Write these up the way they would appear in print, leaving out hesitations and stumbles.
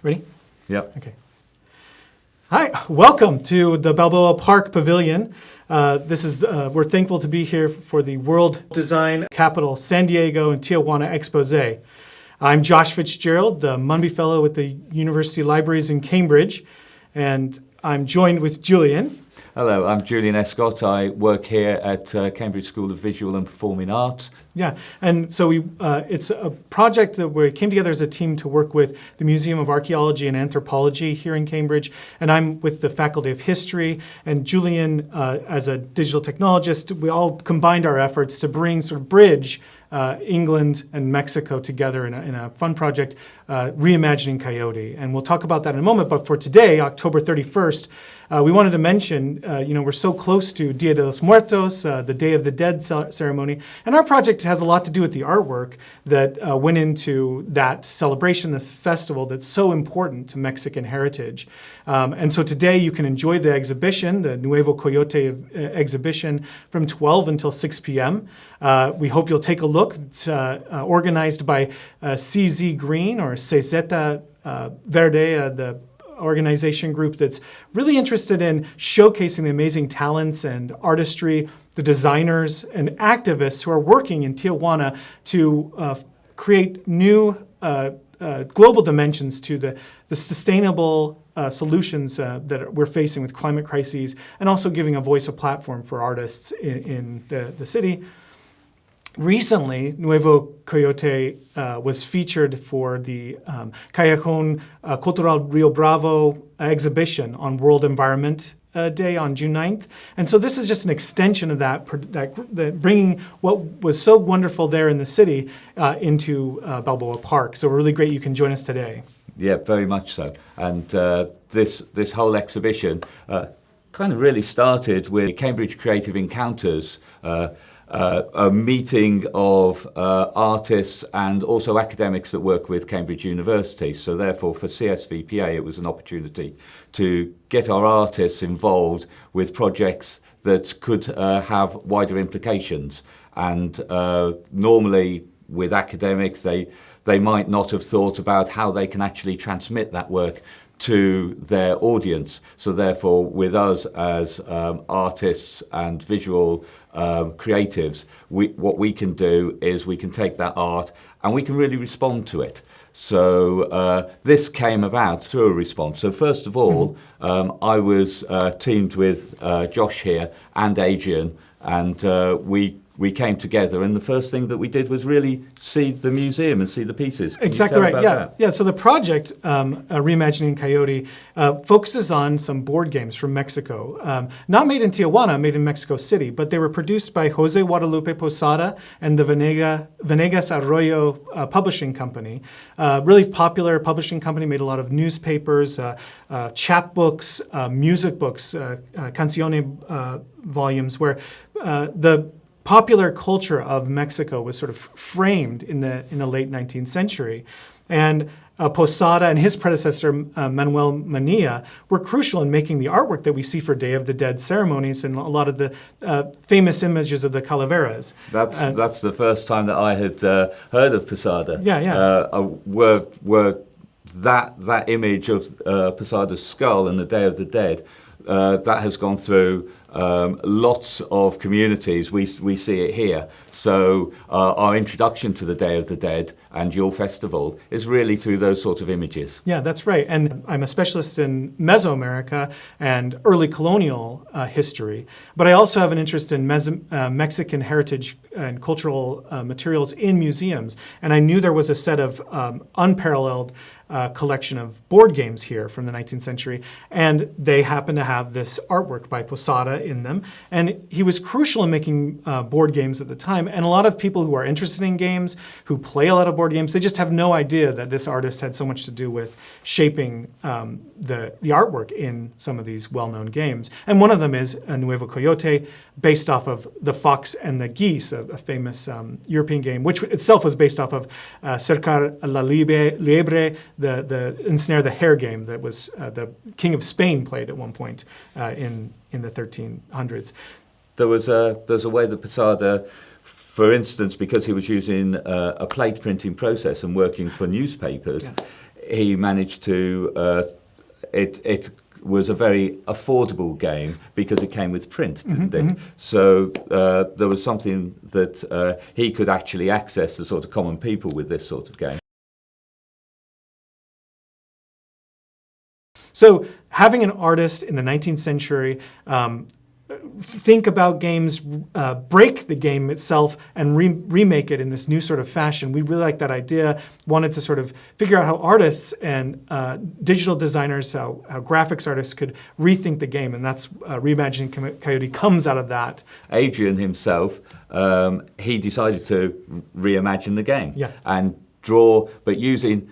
Ready? Yep. Okay. Hi, welcome to the Balboa Park Pavilion. We're thankful to be here for the World Design Capital San Diego and Tijuana Exposé. I'm Josh Fitzgerald, the Munby Fellow with the University Libraries in Cambridge, and I'm joined with Julian. Hello, I'm Julian Escott. I work here at Cambridge School of Visual and Performing Arts. Yeah, and so it's a project that we came together as a team to work with the Museum of Archaeology and Anthropology here in Cambridge, and I'm with the Faculty of History, and Julian, as a digital technologist, we all combined our efforts to bridge England and Mexico together in a fun project, reimagining Coyote. And we'll talk about that in a moment, but for today, October 31st, we wanted to mention, we're so close to Dia de los Muertos, the Day of the Dead ceremony, and our project has a lot to do with the artwork that went into that celebration, the festival that's so important to Mexican heritage. And so today you can enjoy the exhibition, the Nuevo Coyote exhibition, from 12 until 6 p.m. We hope you'll take a look. It's organized by CZ Green or CZ Verde, the organization group that's really interested in showcasing the amazing talents and artistry, the designers and activists who are working in Tijuana to create new global dimensions to the sustainable solutions that we're facing with climate crises, and also giving a voice, a platform for artists in the city. Recently, Nuevo Coyote was featured for the Callejón Cultural Rio Bravo exhibition on World Environment Day on June 9th. And so this is just an extension of that bringing what was so wonderful there in the city into Balboa Park. So we're really great you can join us today. Yeah, very much so. And this whole exhibition kind of really started with Cambridge Creative Encounters, a meeting of artists and also academics that work with Cambridge University. So therefore for CSVPA it was an opportunity to get our artists involved with projects that could have wider implications. And normally with academics they might not have thought about how they can actually transmit that work to their audience. So therefore, with us as artists and visual creatives, what we can do is we can take that art and we can really respond to it. So this came about through a response. So first of all, I was teamed with Josh here and Adrian, and we came together, and the first thing that we did was really see the museum and see the pieces. Can exactly you right. tell Yeah, about that? yeah. So the project, Reimagining Coyote, focuses on some board games from Mexico, not made in Tijuana, made in Mexico City, but they were produced by Jose Guadalupe Posada and the Venegas Arroyo Publishing Company. Really popular publishing company, made a lot of newspapers, chapbooks, music books, Canciones volumes, where the popular culture of Mexico was sort of framed in the late 19th century. And Posada and his predecessor, Manuel Mania, were crucial in making the artwork that we see for Day of the Dead ceremonies and a lot of the famous images of the calaveras. That's the first time that I had heard of Posada. Were that image of Posada's skull and the Day of the Dead, that has gone through lots of communities. We see it here. So our introduction to the Day of the Dead and your festival is really through those sort of images. Yeah, that's right. And I'm a specialist in Mesoamerica and early colonial history, but I also have an interest in Mexican heritage and cultural materials in museums. And I knew there was a set of unparalleled collection of board games here from the 19th century, and they happen to have this artwork by Posada in them. And he was crucial in making board games at the time. And a lot of people who are interested in games, who play a lot of board games, they just have no idea that this artist had so much to do with shaping the artwork in some of these well-known games. And one of them is a Nuevo Coyote, based off of The Fox and the Geese, a famous European game, which itself was based off of Cercar la Liebre, the ensnare the hare game that was the King of Spain played at one point in the 1300s. There's a way that Posada, for instance, because he was using a plate printing process and working for newspapers, he managed to. It was a very affordable game because it came with print, didn't it? So there was something that he could actually access the sort of common people with this sort of game. So having an artist in the 19th century think about games, break the game itself and remake it in this new sort of fashion. We really like that idea, wanted to sort of figure out how artists and digital designers, how graphics artists could rethink the game, and that's Reimagining Coyote comes out of that. Adrian himself, he decided to reimagine the game and draw, but using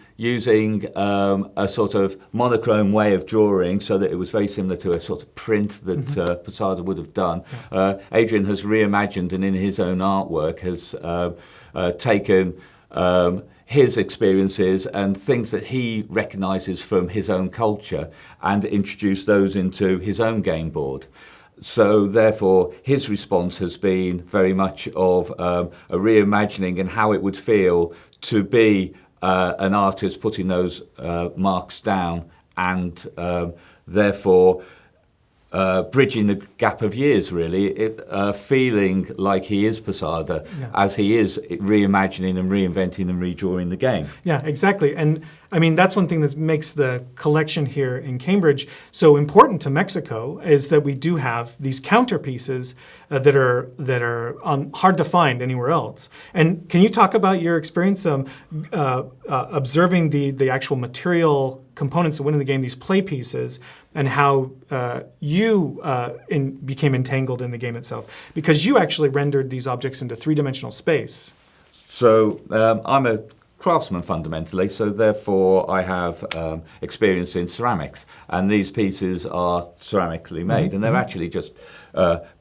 a sort of monochrome way of drawing so that it was very similar to a sort of print that Posada would have done. Adrian has reimagined and in his own artwork has taken his experiences and things that he recognises from his own culture and introduced those into his own game board. So therefore, his response has been very much of a reimagining and how it would feel to be an artist putting those marks down and therefore bridging the gap of years, really, feeling like he is Posada as he is reimagining and reinventing and redrawing the game. Yeah, exactly. And I mean, that's one thing that makes the collection here in Cambridge so important to Mexico is that we do have these counterpieces that are hard to find anywhere else. And can you talk about your experience observing the actual material components that went in the game, these play pieces, and how you became entangled in the game itself? Because you actually rendered these objects into three-dimensional space. So I'm a craftsman fundamentally, so therefore I have experience in ceramics, and these pieces are ceramically made, and they're actually just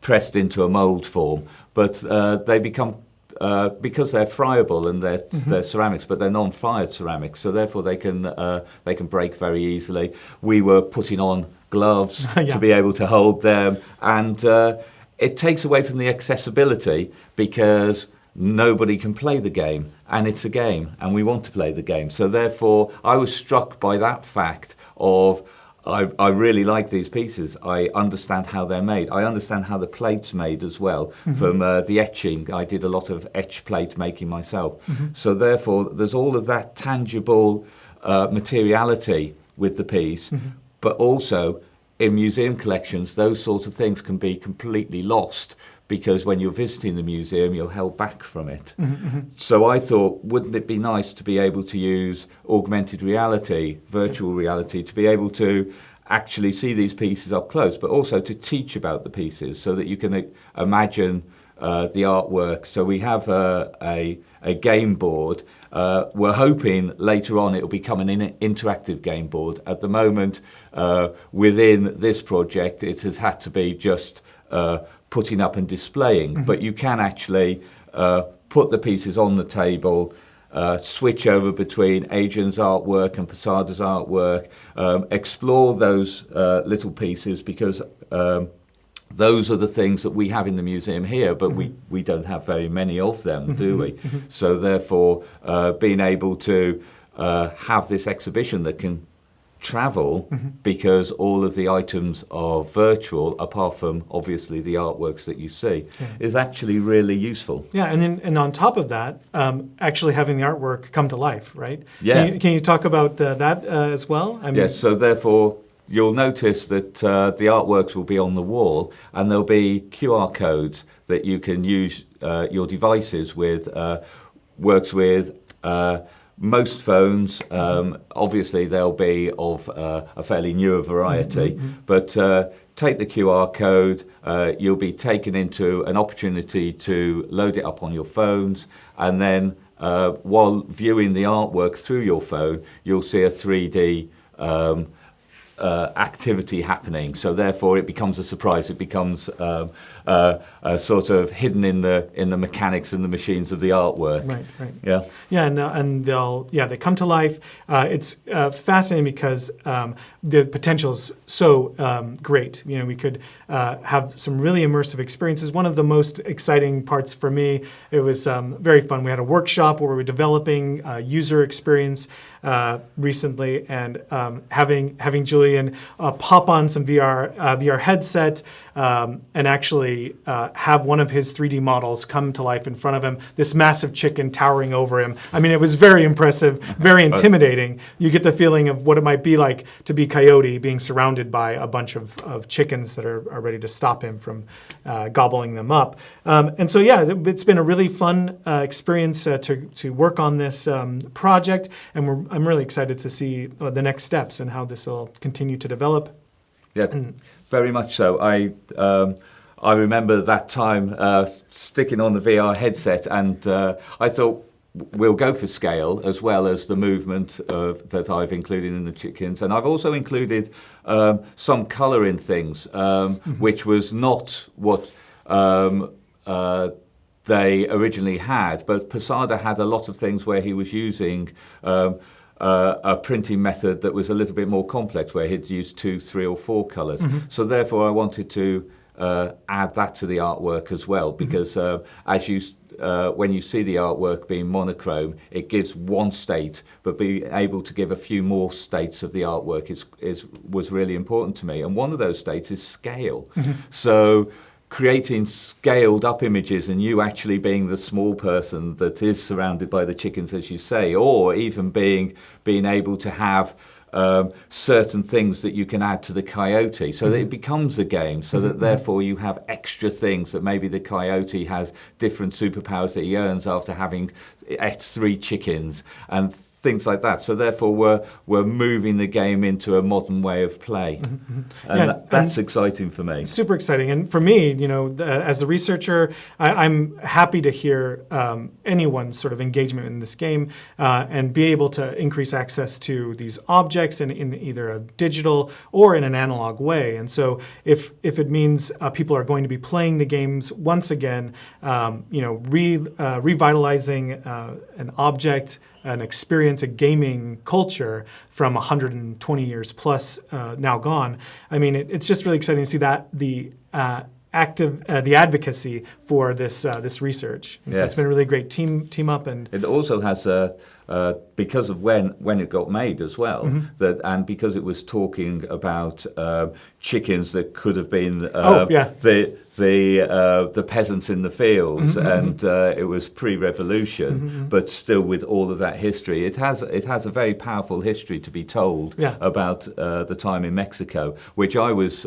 pressed into a mould form, but they become because they're friable and they're ceramics, but they're non-fired ceramics, so therefore they can break very easily. We were putting on gloves to be able to hold them, and it takes away from the accessibility because nobody can play the game, and it's a game, and we want to play the game. So therefore, I was struck by that fact of I really like these pieces. I understand how they're made. I understand how the plate's made as well from the etching. I did a lot of etch plate making myself. So therefore, there's all of that tangible materiality with the piece, but also in museum collections, those sorts of things can be completely lost because when you're visiting the museum, you're held back from it. So I thought, wouldn't it be nice to be able to use augmented reality, virtual reality, to be able to actually see these pieces up close, but also to teach about the pieces so that you can imagine the artwork. So we have a game board. We're hoping later on it will become an interactive game board. At the moment, within this project, it has had to be just putting up and displaying, but you can actually put the pieces on the table, switch over between Adrian's artwork and Posada's artwork, explore those little pieces because those are the things that we have in the museum here, but we don't have very many of them, do we? So therefore, being able to have this exhibition that can travel because all of the items are virtual, apart from obviously the artworks that you see, is actually really useful. Yeah, and on top of that, actually having the artwork come to life, right? Yeah. Can you talk about that as well? I mean, yes, so therefore you'll notice that the artworks will be on the wall and there'll be QR codes that you can use your devices with, works with most phones. Obviously they'll be of a fairly newer variety, but take the QR code, you'll be taken into an opportunity to load it up on your phones, and then while viewing the artwork through your phone, you'll see a 3D activity happening. So therefore, it becomes a surprise. It becomes sort of hidden in the mechanics and the machines of the artwork. Right. Yeah. Yeah, and they come to life. It's fascinating because the potential is so great. You know, we could have some really immersive experiences. One of the most exciting parts for me, it was very fun. We had a workshop where we were developing user experience recently, and having Julian pop on some VR headset and actually have one of his 3D models come to life in front of him. This massive chicken towering over him. I mean, it was very impressive, very intimidating. You get the feeling of what it might be like to be Coyote being surrounded by a bunch of chickens that are ready to stop him from gobbling them up. And so, yeah, it's been a really fun experience to work on this project, and I'm really excited to see the next steps and how this will continue to develop. Yeah, very much so. I remember that time sticking on the VR headset, and I thought we'll go for scale as well as the movement that I've included in the chickens. And I've also included some colour in things, which was not what they originally had. But Posada had a lot of things where he was using a printing method that was a little bit more complex, where he'd use 2, 3 or 4 colours. So therefore I wanted to add that to the artwork as well, because when you see the artwork being monochrome, it gives one state, but being able to give a few more states of the artwork was really important to me. And one of those states is scale. So creating scaled up images, and you actually being the small person that is surrounded by the chickens, as you say, or even being able to have certain things that you can add to the coyote, so that it becomes a game, so that therefore you have extra things, that maybe the coyote has different superpowers that he earns after having 3 chickens and things like that. So therefore we're moving the game into a modern way of play. And that's exciting for me. Super exciting. And for me, you know, as the researcher, I'm happy to hear anyone's sort of engagement in this game and be able to increase access to these objects in either a digital or in an analog way. And so if it means people are going to be playing the games once again, you know, revitalizing an object, an experience, a gaming culture from 120 years plus now gone. I mean, it's just really exciting to see that the advocacy for this research. And so it's been a really great team up, and it also has because of when it got made as well, and because it was talking about chickens that could have been the peasants in the fields, and it was pre-revolution, but still with all of that history. It has a very powerful history to be told about the time in Mexico, which I was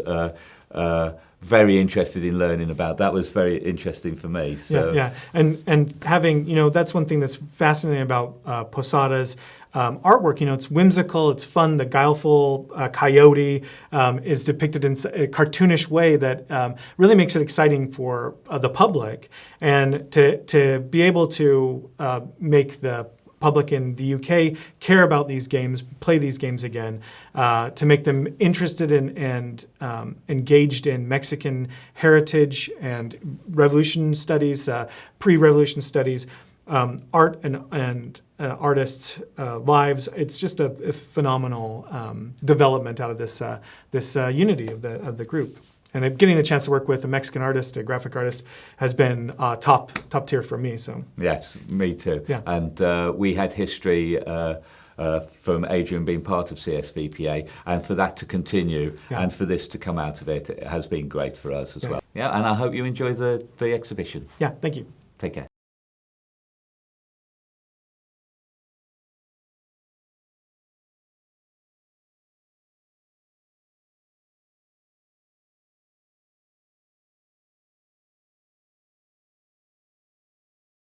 very interested in learning about. That was very interesting for me. So. Yeah. And having, you know, that's one thing that's fascinating about Posada's artwork. You know, it's whimsical, it's fun. The guileful coyote is depicted in a cartoonish way that really makes it exciting for the public. And to be able to make the public in the UK care about these games, play these games again, to make them interested in and engaged in Mexican heritage and revolution studies, pre-revolution studies, art and artists' lives. It's just a phenomenal development out of this unity of the group. And getting the chance to work with a Mexican artist, a graphic artist, has been top tier for me. So yes, me too. Yeah. And we had history from Adrian being part of CSVPA, and for that to continue and for this to come out of it has been great for us as well. Yeah, and I hope you enjoy the exhibition. Yeah, thank you. Take care.